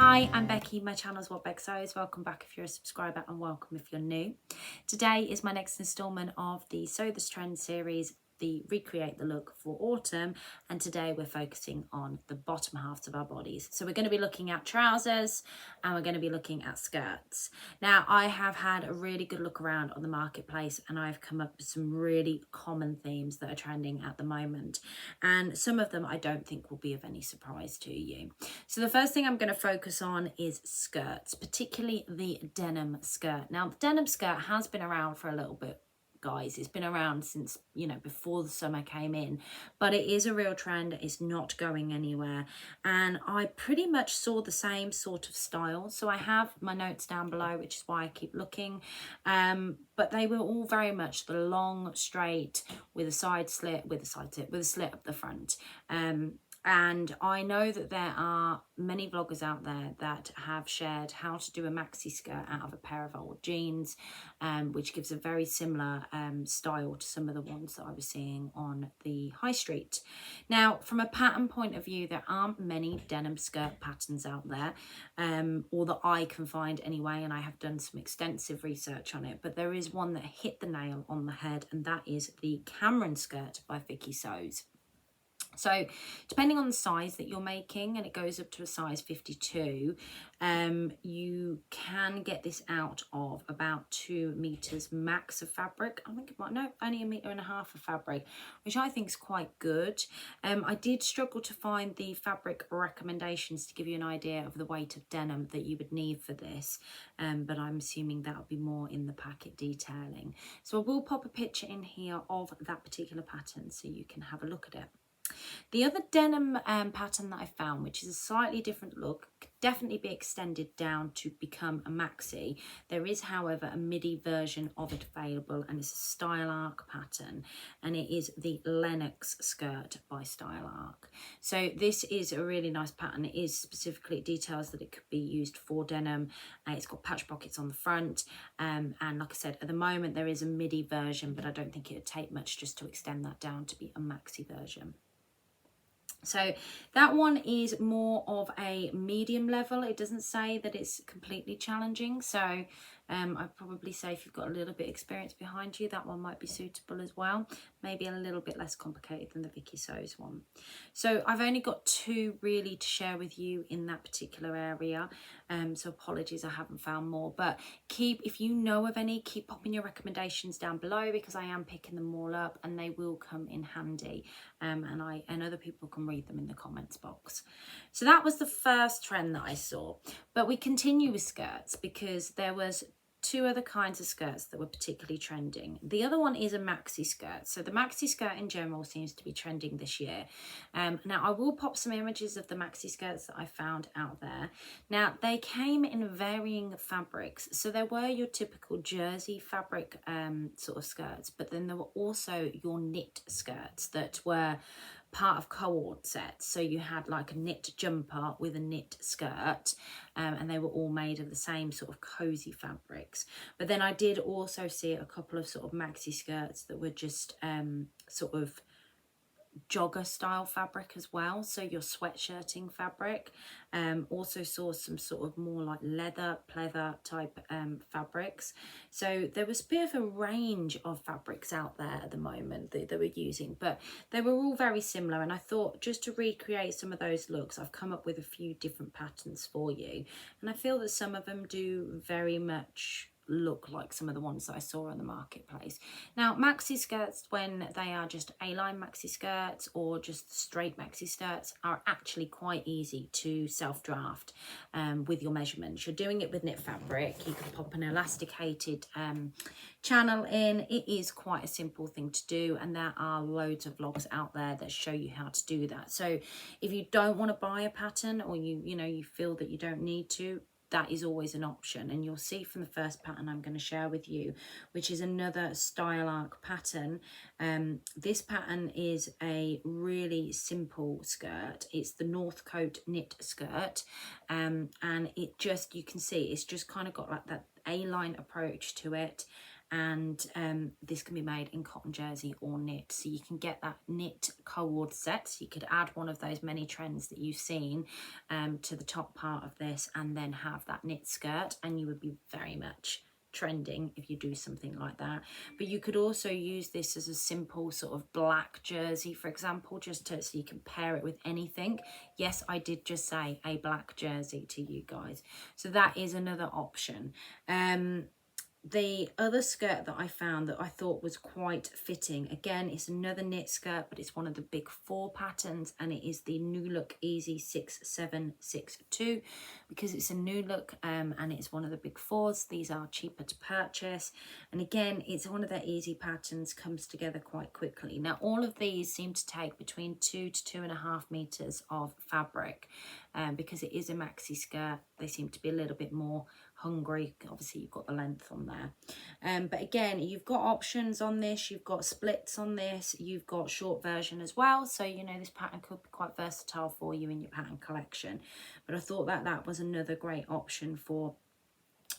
Hi, I'm Becky. My channel is What Beck Sews. Welcome back if you're a subscriber and welcome if you're new. Today is my next instalment of the Sew This Trend series, the Recreate the Look for autumn, and today we're focusing on the bottom halves of our bodies. So we're going to be looking at trousers and we're going to be looking at skirts. Now, I have had a really good look around on the marketplace and I've come up with some really common themes that are trending at the moment, and some of them I don't think will be of any surprise to you. So the first thing I'm going to focus on is skirts, particularly the denim skirt. Now, the denim skirt has been around for a little bit, guys. It's been around since, before the summer came in, but it is a real trend. It's not going anywhere, and I pretty much saw the same sort of style. So I have my notes down below, which is why I keep looking, but they were all very much the long straight with a side slit, with a slit up the front. And I know that there are many vloggers out there that have shared how to do a maxi skirt out of a pair of old jeans, which gives a very similar style to some of the ones that I was seeing on the high street. Now, from a pattern point of view, there aren't many denim skirt patterns out there, or that I can find anyway, and I have done some extensive research on it, but there is one that hit the nail on the head, and that is the Cameron skirt by Vicki Sews. So depending on the size that you're making, and it goes up to a size 52, you can get this out of about 2 meters max of fabric. I think it might, no, only 1.5 meters of fabric, which I think is quite good. I did struggle to find the fabric recommendations to give you an idea of the weight of denim that you would need for this, but I'm assuming that'll be more in the packet detailing. So I will pop a picture in here of that particular pattern so you can have a look at it. The other denim pattern that I found, which is a slightly different look, could definitely be extended down to become a maxi. There is, however, a midi version of it available, and it's a style arc pattern, and it is the Lennox skirt by Style Arc. So this is a really nice pattern. It is specifically, it details that it could be used for denim. It's got patch pockets on the front, and like I said, at the moment there is a midi version, but I don't think it would take much just to extend that down to be a maxi version. So that one is more of a medium level. It doesn't say that it's completely challenging. So I'd probably say if you've got a little bit of experience behind you, that one might be suitable as well. Maybe a little bit less complicated than the Vicki Sews one. So I've only got 2 really to share with you in that particular area. So apologies, I haven't found more. But if you know of any, keep popping your recommendations down below, because I am picking them all up and they will come in handy. And other people can read them in the comments box. So that was the first trend that I saw. But we continue with skirts, because there was 2 other kinds of skirts that were particularly trending. The other one is a maxi skirt. So the maxi skirt in general seems to be trending this year. Now I will pop some images of the maxi skirts that I found out there. Now they came in varying fabrics. So there were your typical jersey fabric sort of skirts, but then there were also your knit skirts that were part of co-ord sets. So you had like a knit jumper with a knit skirt, and they were all made of the same sort of cozy fabrics. But then I did also see a couple of sort of maxi skirts that were just sort of jogger style fabric as well, so your sweatshirting fabric. Also saw some sort of more like leather pleather type fabrics. So there was a bit of a range of fabrics out there at the moment that they were using, but they were all very similar, and I thought just to recreate some of those looks, I've come up with a few different patterns for you, and I feel that some of them do very much look like some of the ones that I saw on the marketplace. Now maxi skirts, when they are just A-line maxi skirts or just straight maxi skirts, are actually quite easy to self-draft with your measurements. You're doing it with knit fabric, you can pop an elasticated channel in. It is quite a simple thing to do, and there are loads of vlogs out there that show you how to do that. So if you don't want to buy a pattern, or you feel that you don't need to, that is always an option. And you'll see from the first pattern I'm going to share with you, which is another style arc pattern. This pattern is a really simple skirt. It's the Northcote knit skirt, and it just, you can see it's just kind of got like that A-line approach to it. and this can be made in cotton jersey or knit, so you can get that knit cord set. So you could add one of those many trends that you've seen to the top part of this, and then have that knit skirt, and you would be very much trending if you do something like that. But you could also use this as a simple sort of black jersey, for example, just so you can pair it with anything. Yes, I did just say a black jersey to you guys, so that is another option. The other skirt that I found that I thought was quite fitting, again, it's another knit skirt, but it's one of the big 4 patterns, and it is the Newlook Easy 6762, because it's a Newlook and it's one of the big 4s. These are cheaper to purchase, and again, it's one of their easy patterns, comes together quite quickly. Now, all of these seem to take between 2 to 2.5 meters of fabric, because it is a maxi skirt. They seem to be a little bit more hungry. Obviously you've got the length on there, but again, you've got options on this, you've got splits on this, you've got short version as well, so you know this pattern could be quite versatile for you in your pattern collection. But I thought that that was another great option for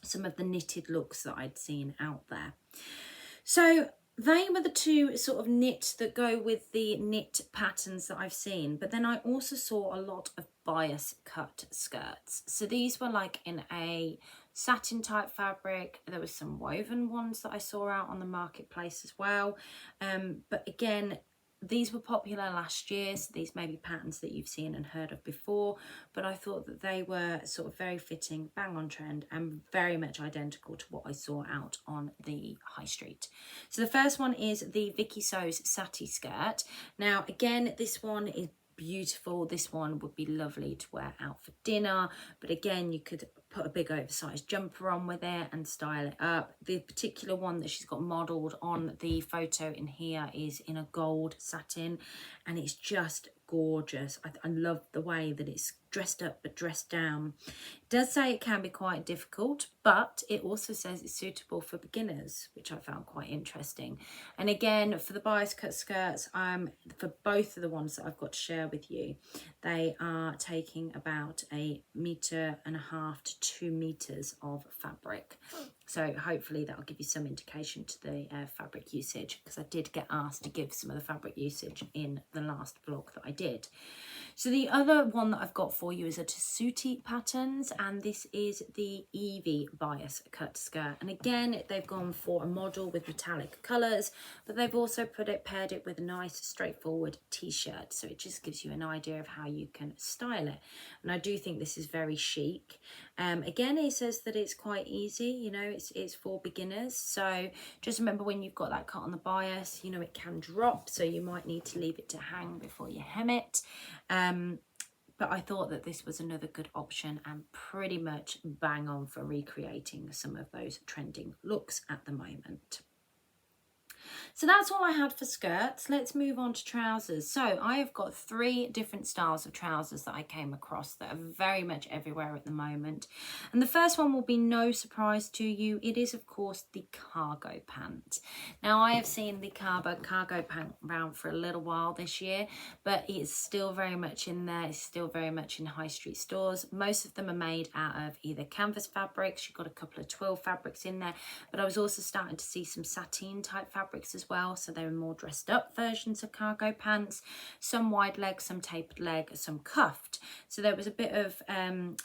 some of the knitted looks that I'd seen out there. So they were the 2 sort of knit that go with the knit patterns that I've seen. But then I also saw a lot of bias cut skirts. So these were like in a satin type fabric. There was some woven ones that I saw out on the marketplace as well. But again, these were popular last year, so these may be patterns that you've seen and heard of before, but I thought that they were sort of very fitting, bang on trend, and very much identical to what I saw out on the high street. So the first one is the Vicki Sews Sati skirt. Now again, this one is beautiful. This one would be lovely to wear out for dinner, but again, you could put a big oversized jumper on with it and style it up. The particular one that she's got modelled on the photo in here is in a gold satin, and it's just gorgeous. I love the way that it's dressed up but dressed down. It does say it can be quite difficult, but it also says it's suitable for beginners, which I found quite interesting. And again, for the bias cut skirts, for both of the ones that I've got to share with you, they are taking about 1.5 meters to 2 meters of fabric. So hopefully that'll give you some indication to the fabric usage, because I did get asked to give some of the fabric usage in the last vlog that I did. So the other one that I've got for you is a Tessutti patterns, and this is the Evie bias cut skirt. And again, they've gone for a model with metallic colours, but they've also paired it with a nice straightforward t-shirt, so it just gives you an idea of how you can style it. And I do think this is very chic. Again, it says that it's quite easy, you know, it's for beginners, so just remember when you've got that cut on the bias, you know, it can drop, so you might need to leave it to hang before you hem it. But I thought that this was another good option and pretty much bang on for recreating some of those trending looks at the moment. So that's all I had for skirts. Let's move on to trousers. So I have got 3 different styles of trousers that I came across that are very much everywhere at the moment. And the first one will be no surprise to you. It is, of course, the cargo pant. Now, I have seen the cargo pant around for a little while this year, but it's still very much in there. It's still very much in high street stores. Most of them are made out of either canvas fabrics. You've got a couple of twill fabrics in there, but I was also starting to see some sateen type fabrics as well, so they were more dressed up versions of cargo pants, some wide leg, some tapered leg, some cuffed. So there was a bit of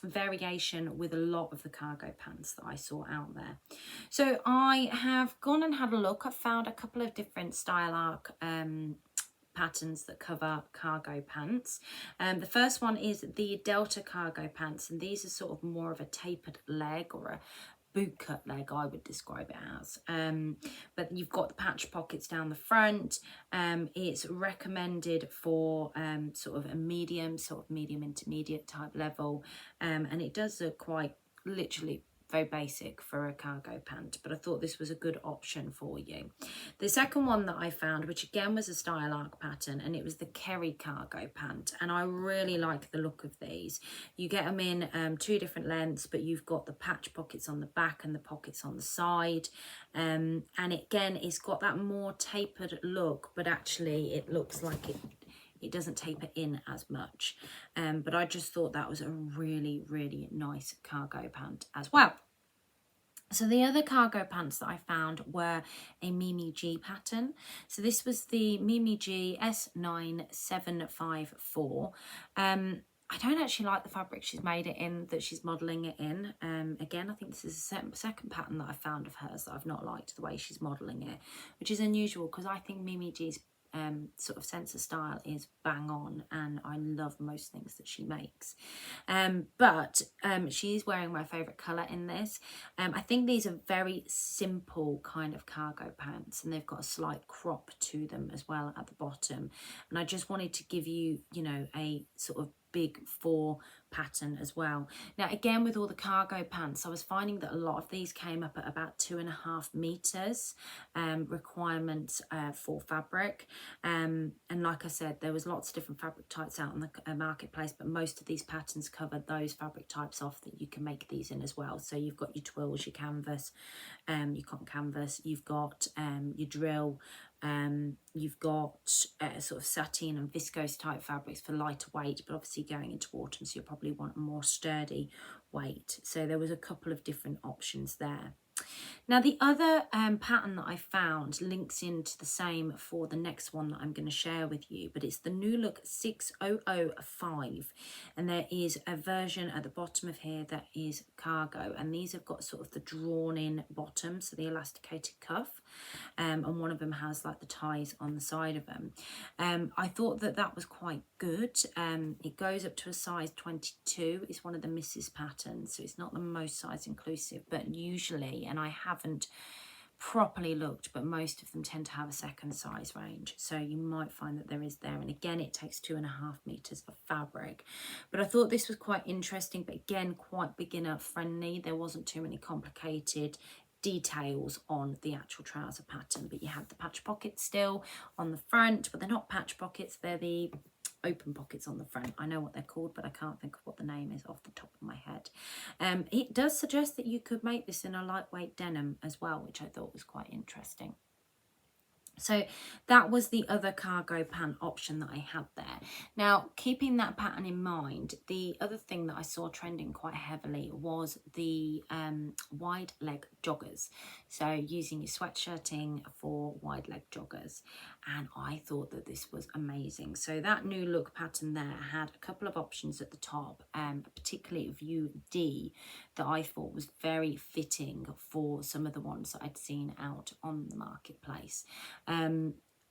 variation with a lot of the cargo pants that I saw out there. So I have gone and had a look. I've found a couple of different style arc patterns that cover cargo pants. The first one is the Delta cargo pants, and these are sort of more of a tapered leg, or a boot cut leg, I would describe it as. But you've got the patch pockets down the front. It's recommended for sort of a medium intermediate type level, and it does look quite literally very basic for a cargo pant, but I thought this was a good option for you. The second one that I found, which again was a style arc pattern, and it was the Kerry cargo pant, and I really like the look of these. You get them in 2 different lengths, but you've got the patch pockets on the back and the pockets on the side, and again, it's got that more tapered look, but actually it looks like it doesn't taper in as much, but I just thought that was a really, really nice cargo pant as well. So the other cargo pants that I found were a Mimi G pattern. So this was the Mimi G S9754. I don't actually like the fabric she's made it in, that she's modelling it in. Again, I think this is the second pattern that I found of hers that I've not liked the way she's modelling it, which is unusual because I think Mimi G's sort of sense of style is bang on, and I love most things that she makes. But she's wearing my favourite colour in this. I think these are very simple kind of cargo pants, and they've got a slight crop to them as well at the bottom. And I just wanted to give you, you know, a sort of big four pattern as well. Now again, with all the cargo pants, I was finding that a lot of these came up at about 2.5 meters requirements for fabric, and like I said, there was lots of different fabric types out on the marketplace, but most of these patterns covered those fabric types off that you can make these in as well. So you've got your twills, your canvas, your cotton canvas, you've got your drill, you've got sort of satin and viscose type fabrics for lighter weight, but obviously going into autumn, so you'll probably want a more sturdy weight. So there was a couple of different options there. Now the other pattern that I found links into the same for the next one that I'm going to share with you, but it's the Newlook 6005, and there is a version at the bottom of here that is cargo, and these have got sort of the drawn in bottom, so the elasticated cuff, and one of them has like the ties on the side of them. I thought that that was quite good. It goes up to a size 22. It's one of the Mrs. patterns, so it's not the most size inclusive, but usually, and I haven't properly looked, but most of them tend to have a second size range, so you might find that there is there. And again, it takes 2.5 meters of fabric, but I thought this was quite interesting, but again quite beginner friendly. There wasn't too many complicated details on the actual trouser pattern, but you have the patch pockets still on the front, but they're not patch pockets, they're the open pockets on the front. I know what they're called, but I can't think of what the name is off the top of my head. It does suggest that you could make this in a lightweight denim as well, which I thought was quite interesting. So that was the other cargo pant option that I had there. Now, keeping that pattern in mind, the other thing that I saw trending quite heavily was the wide leg joggers. So using your sweatshirting for wide leg joggers. And I thought that this was amazing. So that new look pattern there had a couple of options at the top, particularly view D, that I thought was very fitting for some of the ones that I'd seen out on the marketplace.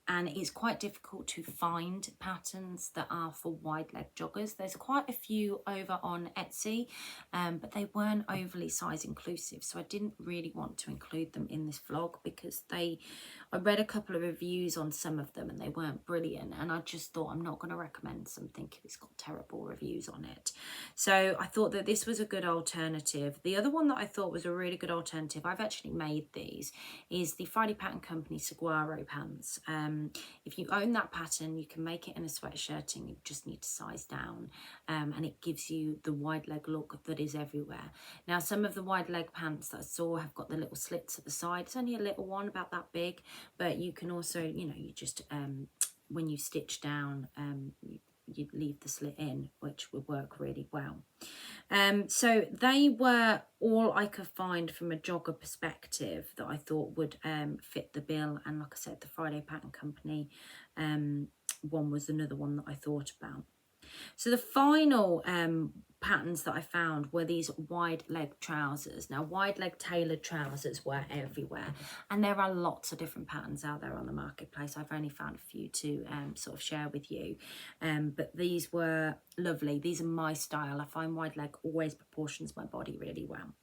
And it's quite difficult to find patterns that are for wide leg joggers. There's quite a few over on Etsy, but they weren't overly size inclusive, so I didn't really want to include them in this vlog because I read a couple of reviews on some of them and they weren't brilliant, and I just thought I'm not going to recommend something if it's got terrible reviews on it. So I thought that this was a good alternative. The other one that I thought was a really good alternative, I've actually made these, is the Friday Pattern Company Saguaro pants. If you own that pattern, you can make it in a sweatshirting. You just need to size down, and it gives you the wide leg look that is everywhere. Now, some of the wide leg pants that I saw have got the little slits at the side. It's only a little one, about that big, but you can also, you know, you just when you stitch down, you leave the slit in, which would work really well. So they were all I could find from a jogger perspective that I thought would fit the bill. And like I said, the Friday Pattern Company one was another one that I thought about. So the final patterns that I found were these wide leg trousers. Now, wide leg tailored trousers were everywhere, and there are lots of different patterns out there on the marketplace. I've only found a few to sort of share with you, but these were lovely. These are my style. I find wide leg always proportions my body really well.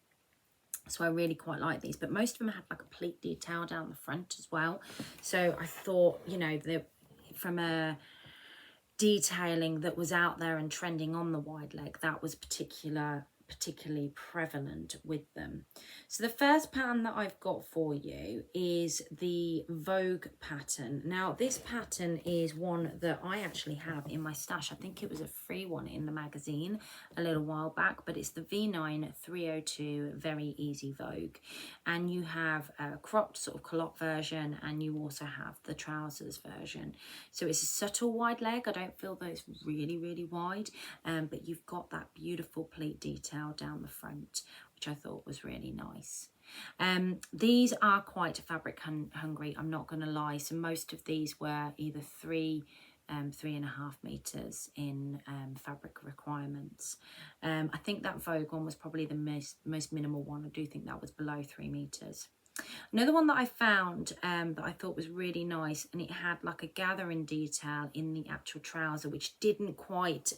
So I really quite like these, but most of them had like a pleat detail down the front as well. So I thought, you know, from a detailing that was out there and trending on the wide leg, that was particularly prevalent with them. So the first pattern that I've got for you is the Vogue pattern. Now this pattern is one that I actually have in my stash. I think it was a free one in the magazine a little while back, but it's the V9302 Very Easy Vogue, and you have a cropped sort of culotte version, and you also have the trousers version. So it's a subtle wide leg. I don't feel that it's really wide, but you've got that beautiful pleat detail down the front, which I thought was really nice. These are quite fabric hungry, I'm not going to lie. So most of these were either 3.5 meters in fabric requirements. I think that Vogue one was probably the most minimal one. I do think that was below 3 meters. Another one that I found that I thought was really nice, and it had like a gathering detail in the actual trouser, which didn't quite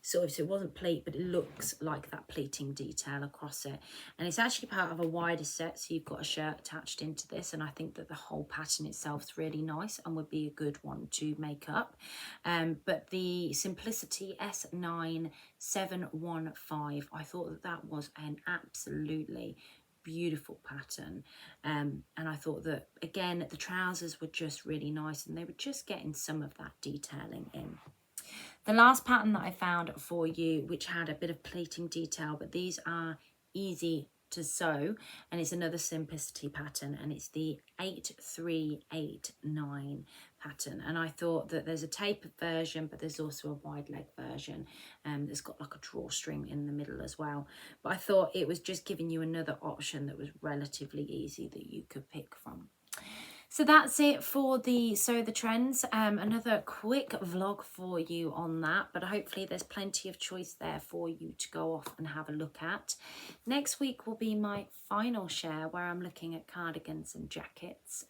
so it wasn't pleat, but it looks like that pleating detail across it. And it's actually part of a wider set, so you've got a shirt attached into this, and I think that the whole pattern itself is really nice and would be a good one to make up. But the Simplicity S9754, I thought that was an absolutely beautiful pattern, and I thought that again the trousers were just really nice, and they were just getting some of that detailing in. The last pattern that I found for you, which had a bit of pleating detail, but these are easy to sew, and it's another Simplicity pattern, and it's the 8389 pattern. And I thought that there's a tapered version, but there's also a wide leg version that's got like a drawstring in the middle as well. But I thought it was just giving you another option that was relatively easy that you could pick from. So that's it for the Sew the Trends. Another quick vlog for you on that, but hopefully there's plenty of choice there for you to go off and have a look at. Next week will be my final share, where I'm looking at cardigans and jackets,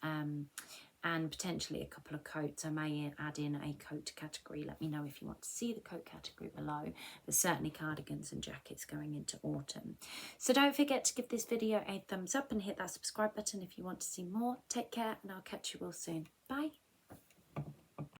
and potentially a couple of coats. I may add in a coat category. Let me know if you want to see the coat category below, but certainly cardigans and jackets going into autumn. So don't forget to give this video a thumbs up and hit that subscribe button if you want to see more. Take care, and I'll catch you all soon. Bye.